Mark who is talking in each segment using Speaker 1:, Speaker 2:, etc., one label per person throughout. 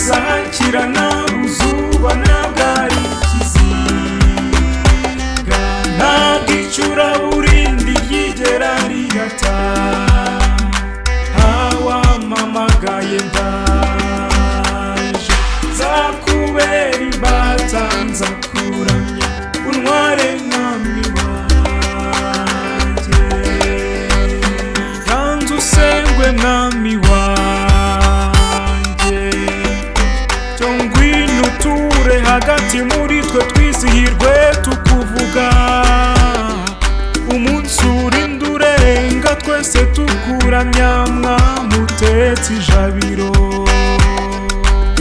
Speaker 1: heza hakirana uzuba nabwari ikiziga ntabwo icuraburindi ryigera rigata hawamamagaye ndaje nzakubera imbata nzakuramya untware mwami wanjye ganza usengwe mwami wanjye cyo ngwino uture hagati muri twe twizihirwe tukuvuga umunsi urinda urenga twese tukuramya mwami utetse ijabiro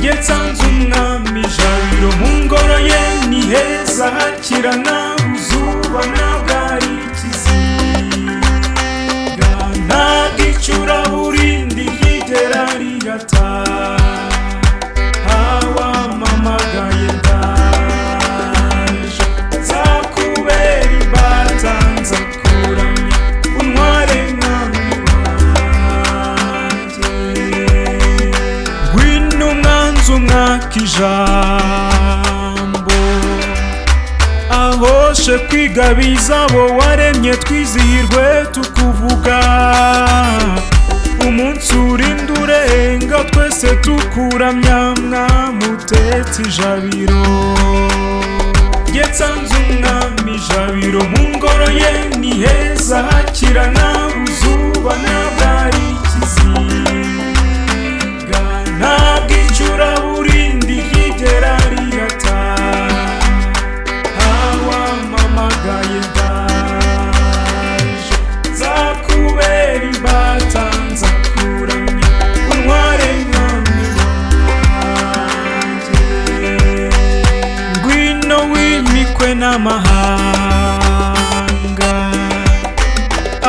Speaker 1: jye nsanze umwami ijabiro mu ngoro ye ni heza hakirana uzuba nabwari ikiziga ntabwo icuraburindi ryigera rigata hawamamagaye ndaje nzakubera imbata nzakuramya untware mwami wanjye ngwino umwanzi umwaka ijambo ahoshe kwigabiza abo waremye twizihirwe tukuvuga umunsi urinda urenga twese tukuramya mwami utetse ijabiro jye nsanze umwami ijabiro mu ngoro ye ni heza hakirana uzuba nabwari ikiziga ntabwo icuraburindi ryigera rigata hawamamagaye ndaje nzakubera imbata nzakuramya untware mwami wanjye ngwino wimikwe n'amahanga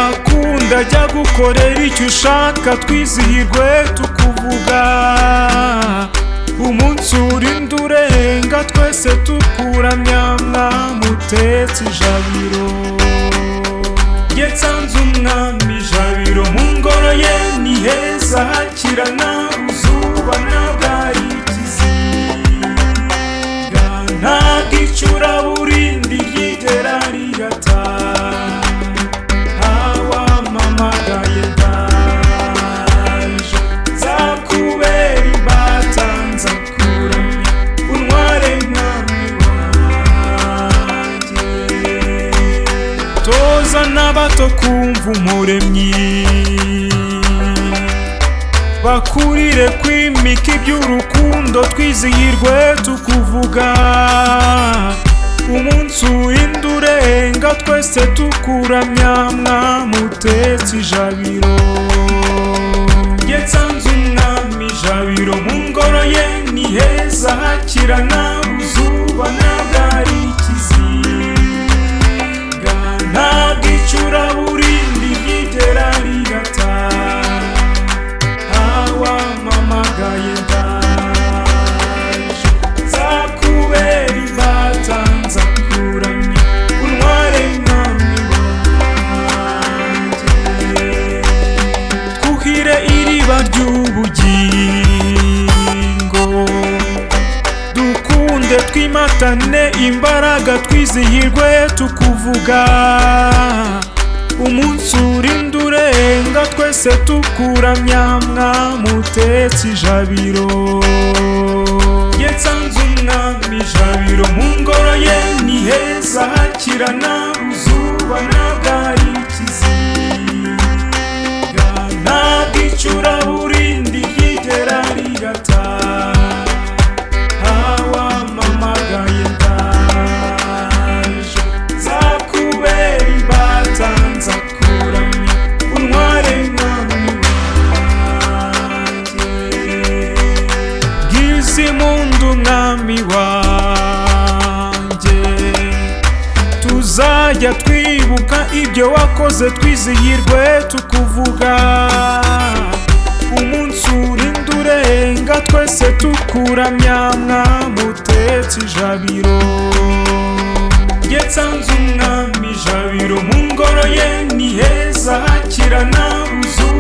Speaker 1: akunda ajya gukorera icyo ushaka twizihirwe tukuvuga umunsi urinda urenga twese tukuramya mwami utetse ijabiro jye nsanze umwami ijabiro mu ngoro ye ni heza hakirana uzuba nabwari ikiziga ntabwo icuraburindi ryigera rigata hawamamagaye ndaje nzakubera imbata nzakuramya untware mwami wanjye toza n'abato kumva umuremyi bakurire kwimika iby'urukundo twizihirwe tukuvuga umunsi urinda urenga twese tukuramya mwami utetse ijabiro jye nsanze umwami ijabiro mu ngoro ye ni heza hakirana uzuba nabwari ikiziga ntabwo icuraburindi ryigera rigata hawamamagaye ndaje nzakubera imbata nzakuramya untware mwami wanjye twuhire iriba ry'ubugingo dukunde twimatane imbaraga twizihirwe tukuvuga umunsi urinda urenga twese tukuramya mwami utetse ijabiro jye nsanze umwami ijabiro mu ngoro ye ni heza hakirana uzuba nabwari ikiziga ntabwo icuraburindi ryigera rigata hawamamagaye ndaje nzakubera imbata nzakuramya untware mwami wanjye bwiza impundu mwami wanjye tuzajya twibuka ibyo wakoze twizihirwe tukuvuga umunsi urinda urenga twese tukuramya mwami utetse ijabiro jye nsanze umwami ijabiro mu ngoro ye ni heza hakirana uzuba